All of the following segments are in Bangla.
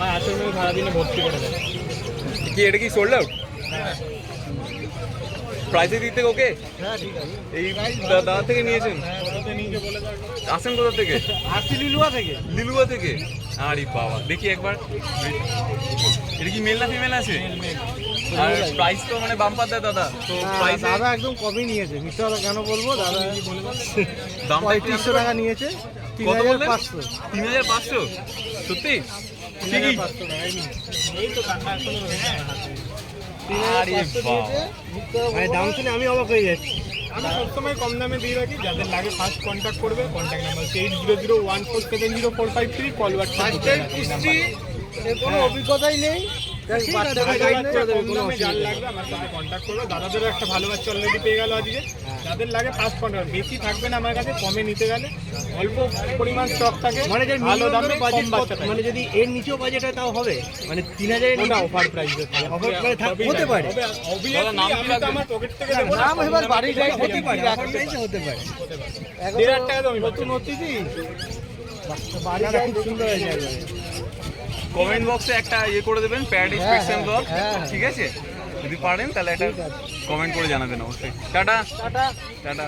আমার হাতের মেয়ে সারাদিনে ভর্তি করে দেয়। কি এটা কি সোল্ড আউট? প্রাইসে দিতে ওকে? হ্যাঁ ঠিক আছে। এই দাদা থেকে নিয়েছেন? আসেন কোথা থেকে? আসছি লিলুয়া থেকে। লিলুয়া থেকে? আরে বাবা, দেখি একবার। এটা কি মেল না ফিমেল আছে? আর প্রাইস তো মানে বাম্পার দেয় দাদা, তো প্রাইস দাদা একদম কমই নিয়েছে, মিথ্যা কথা কেন বলবো, দাদা দামটা 3500 টাকা নিয়েছে। কত বললেন? 3500। 3500? সত্যি? ঠিকই? এই তো টাকা এখনো রয়েছে। আরে বাবা, মানে দাম শুনে আমি অবাক হয়ে যাচ্ছি। আমি সবসময় কম দামে দিয়ে রাখি, যাদের লাগে ফার্স্ট কন্ট্যাক্ট করবে। Contact number 8001470453, call WhatsApp. এর কোনো অভিজ্ঞতাই নেই, দাদাদেরও একটা ভালো বাচ্চা অলরেডি পেয়ে গেল আজকে। যাদের লাগে ফার্স্ট কন্ট্যাক্ট, বেশি থাকবে না আমার কাছে, কমে নিতে গেলে অল্প পরিমাণ স্টক থাকে, মানে ভালো দামে কম বাচ্চা থাকে। মানে যদি এর নিচেও বাজেট হয় তাও হবে, মানে 3000 ওটা অফার প্রাইস অফার প্রাইস হতে পারে। আমার পকেট থেকে নাম এবার বাড়ি যাই হতে পারে, অফার প্রাইসে হতে পারে। 1000 টাকা দাম নতুন হচ্ছি, বাড়ি যাই খুব সুন্দর হয়ে যাবে। কমেন্ট বক্সে একটা ইয়ে করে দেবেন, প্যাড স্পেকশন ব্লগ, ঠিক আছে? যদি পারেন তাহলে একটা কমেন্ট করে জানাবেন অবশ্যই। Tata tata.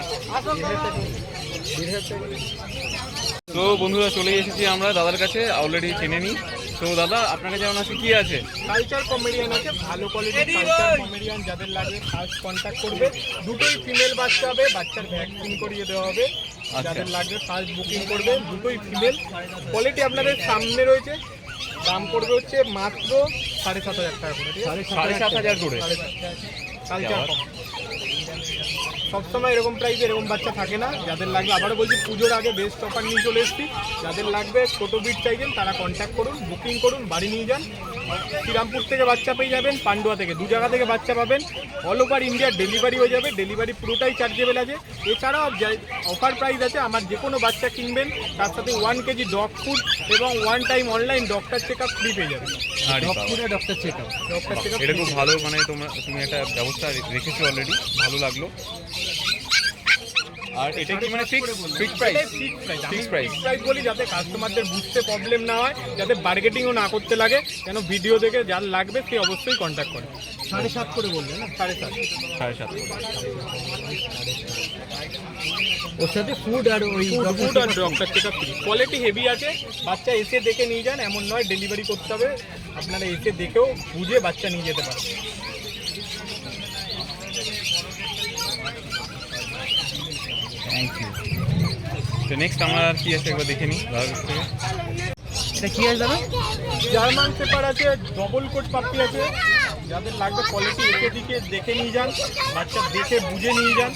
তো বন্ধুরা, চলে এসেছি আমরা দাদার কাছে, অলরেডি চিনে নিই। তো দাদা, আপনার কাছে যেমন আছে কি আছে? কালচার কমেডিয়ান আছে, ভালো কোয়ালিটির কালচার কমেডিয়ান। যাদের লাগে ফার্স্ট কন্ট্যাক্ট করবে। দুটোই ফিমেল বাচ্চা হবে, বাচ্চার ভ্যাকসিন করিয়ে দেওয়া হবে। যাদের লাগবে ফার্স্ট বুকিং করবে, দুটোই ফিমেল। কোয়ালিটি আপনাদের সামনে রয়েছে। দাম পড়বে হচ্ছে মাত্র 7500 টাকা করে। 7500 করে? কালচার সবসময় এরকম প্রাইসে এরকম বাচ্চা থাকে না। যাদের লাগবে, আবারও বলছি, পুজোর আগে বেস্ট অফার নিয়ে চলে এসেছি। যাদের লাগবে ছোট বিট চাইছেন তারা কন্ট্যাক্ট করুন, বুকিং করুন, বাড়ি নিয়ে যান। শ্রীরামপুর থেকে বাচ্চা পেয়ে যাবেন, পান্ডুয়া থেকে, দু জায়গা থেকে বাচ্চা পাবেন। অল ওভার ইন্ডিয়া ডেলিভারি হয়ে যাবে, ডেলিভারি পুরোটাই চার্জেবল আছে। এছাড়াও অফার প্রাইস আছে, আমার যে কোনো বাচ্চা কিনবেন তার সাথে 1 কেজি ডগ ফুড এবং 1 time online doctor check up free পেয়ে যাবেন। ডক্টর চেক আপ, এটা খুব ভালো, মানে তুমি একটা ব্যবস্থা রেখেছো অলরেডি, ভালো লাগলো। আর এটা কি মানে ফিক্স প্রাইস? ফিক্স প্রাইস বলি, যাতে কাস্টমারদের বুঝতে প্রবলেম না হয়, যাতে বার্গেটিংও না করতে লাগে। কেন ভিডিও দেখে যার লাগবে সে অবশ্যই কন্ট্যাক্ট করে। 7.5 করে বললেন না? 7.5 ওর সাথে ফুড আর ওই ফুড আর doctor check up free. Quality heavy আছে, বাচ্চা এসে দেখে নিয়ে যান, এমন নয় ডেলিভারি করতে হবে। আপনারা এসে দেখেও বুঝে বাচ্চা নিয়ে যেতে পারেন। Thank you. তো নেক্সট আমরা আর কি আছে একবার দেখে নিই দাদার কাছ থেকে। এটা কি আছে দাদা? জার্মান পেপার আছে, ডবল কোট পাপ্পি আছে। যাদের লাগবে কোয়ালিটি এসে দিকে দেখে নিয়ে যান, বাচ্চা দেখে বুঝে নিয়ে যান।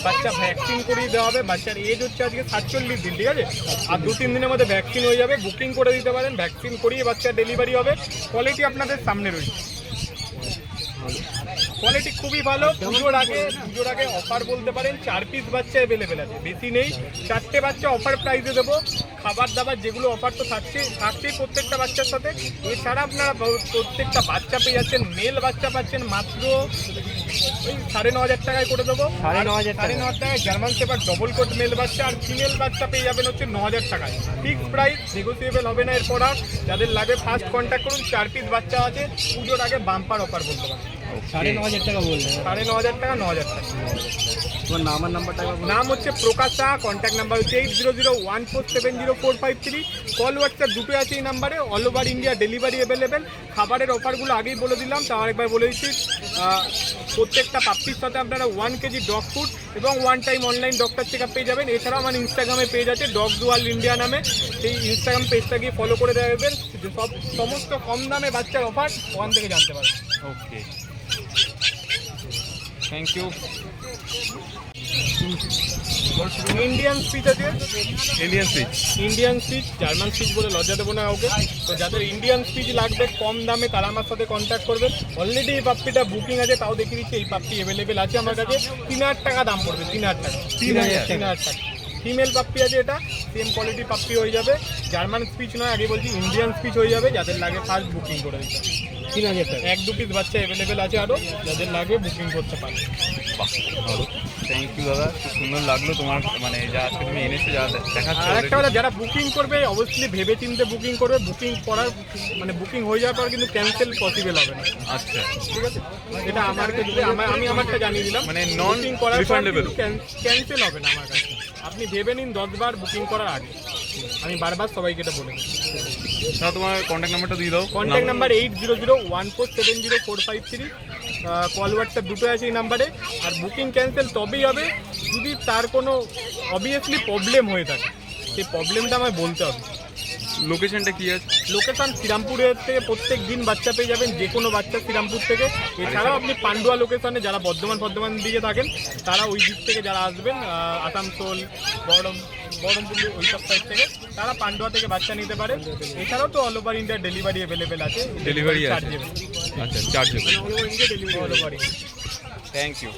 বাচ্চা ভ্যাকসিন করিয়ে দেওয়া হবে। বাচ্চার এজ হচ্ছে আজকে 47 দিন, ঠিক আছে? আর 2-3 দিনের মধ্যে ভ্যাকসিন হয়ে যাবে, বুকিং করে দিতে পারেন। ভ্যাকসিন করিয়ে বাচ্চা ডেলিভারি হবে। কোয়ালিটি আপনাদের সামনে রয়েছে, কোয়ালিটি খুবই ভালো। পুজোর আগে অফার বলতে পারেন, 4 পিস বাচ্চা অ্যাভেলেবেল আছে, বেশি নেই। 4টে বাচ্চা অফার প্রাইসে দেবো। খাবার দাবার যেগুলো অফার তো থাকছেই প্রত্যেকটা বাচ্চার সাথে। এছাড়া আপনারা প্রত্যেকটা বাচ্চা পেয়ে যাচ্ছেন, মেল বাচ্চা পাচ্ছেন মাত্র ওই 9500 টাকায় করে দেবো। 9500 টাকায় German shepherd double coat male বাচ্চা, আর ফিমেল বাচ্চা পেয়ে যাবেন হচ্ছে 9000 টাকায়। ফিক্স প্রাইস, নেগোসিয়েবল হবে না এরপর আর। যাদের লাগে ফার্স্ট কন্ট্যাক্ট করুন। 4 পিস বাচ্চা আছে, পুজোর আগে বাম্পার অফার বলতে পারেন। 9500 টাকা বললেন? 9500 টাকা, 9000 টাকা। তোমার নাম আর নাম্বারটা? নাম হচ্ছে প্রকাশ শাহ, কন্ট্যাক্ট নাম্বার হচ্ছে 8001470453। কল হোয়াটসঅ্যাপ দুটো আছে এই নাম্বারে। All over India delivery available. খাবারের অফারগুলো আগেই বলে দিলাম, তাও আরেকবার বলে দিচ্ছি। প্রত্যেকটা পাপ্পির সাথে আপনারা 1 কেজি ডগ ফুড এবং 1 time online doctor check up পেয়ে যাবেন। এছাড়াও আমার ইনস্টাগ্রামে পেজ আছে ডগ ওয়ার্ল্ড ইন্ডিয়া নামে, সেই ইনস্টাগ্রাম পেজটা গিয়ে ফলো করে দেবেন। সমস্ত কম দামে বাচ্চার অফার ওখান থেকে জানতে পারবেন। ওকে, থ্যাংক ইউ। ইন্ডিয়ান স্পিচ আছে, ইন্ডিয়ান স্পিচ, জার্মান স্পিচ বলে লজ্জা দেবো না কাউকে। তো যাদের ইন্ডিয়ান স্পিচ লাগবে কম দামে তারা আমার সাথে কন্ট্যাক্ট করবেন। অলরেডি এই পাপ্পিটা বুকিং আছে, তাও দেখিয়ে দিচ্ছি। এই পাপ্পি অ্যাভেলেবেল আছে আমার কাছে। 3000 টাকা দাম পড়বে, 3000 টাকা। 3000 টাকা। ফিমেল পাপ্পি আছে, এটা সেম কোয়ালিটি পাপ্পি হয়ে যাবে। জার্মান স্পিচ নয়, আগে বলছি ইন্ডিয়ান স্পিচ হয়ে যাবে। যাদের লাগে ফার্স্ট বুকিং করে দিতে। 3000 টাকা। 1-2 পিস বাচ্চা অ্যাভেলেবেল আছে আরও, যাদের লাগে বুকিং করতে পারে। ভালো। থ্যাংক ইউ দাদা, খুব সুন্দর লাগলো তোমার মানে যা আজকে তুমি এনেছো, যা দেখাচ্ছ। আর একটা কথা, যারা বুকিং করবে অবশ্যই ভেবে চিন্তে বুকিং করবে। বুকিং করার মানে বুকিং হয়ে যাওয়ার পর কিন্তু ক্যান্সেল পসিবল হবে না, আচ্ছা, ঠিক আছে? এটা আমার ক্ষেত্রে আমি আমারটা জানিয়ে দিলাম, মানে non বুকিং করার পর refundable। ক্যান্সেল হবে না আমার কাছে। আপনি ভেবে নিন 10 বার বুকিং করার আগে। আমি বারবার সবাইকে এটা বলে দিই। দাদা তোমার কন্ট্যাক্ট নাম্বারটা দিয়ে দাও। Contact number 8001470453। কল হোয়াটসঅ্যাপ দুটো আছে এই নাম্বারে। আর বুকিং ক্যান্সেল তবেই হবে যদি তার কোনো অবভিয়াসলি প্রবলেম হয়ে থাকে, সেই প্রবলেমটা আমায় বলতে হবে। লোকেশনটা কি আছে? লোকেশন শ্রীরামপুরের থেকে প্রত্যেক দিন বাচ্চা পেয়ে যাবেন, যে কোনো বাচ্চা শ্রীরামপুর থেকে। এছাড়াও আপনি পান্ডুয়া লোকেশনে যারা বর্ধমান দিকে থাকেন, তারা ওই দিক থেকে যারা আসবেন, আসানসোল, বহরমপুর ওই সব সাইড থেকে, তারা পান্ডুয়া থেকে বাচ্চা নিতে পারে। এছাড়াও তো all over India delivery available আছে। ডেলিভারি আছে? চার্জেবল, আচ্ছা, chargeable. All over India delivery, all over India. Thank you.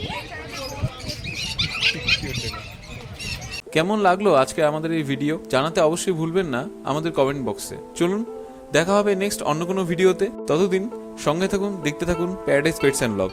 কেমন লাগলো আজকে আমাদের এই ভিডিও জানাতে অবশ্যই ভুলবেন না আমাদের কমেন্ট বক্সে। চলুন দেখা হবে নেক্সট অন্য কোনো ভিডিওতে। ততদিন সঙ্গে থাকুন, দেখতে থাকুন প্যারাডাইস পেটস অ্যান্ড ব্লগ।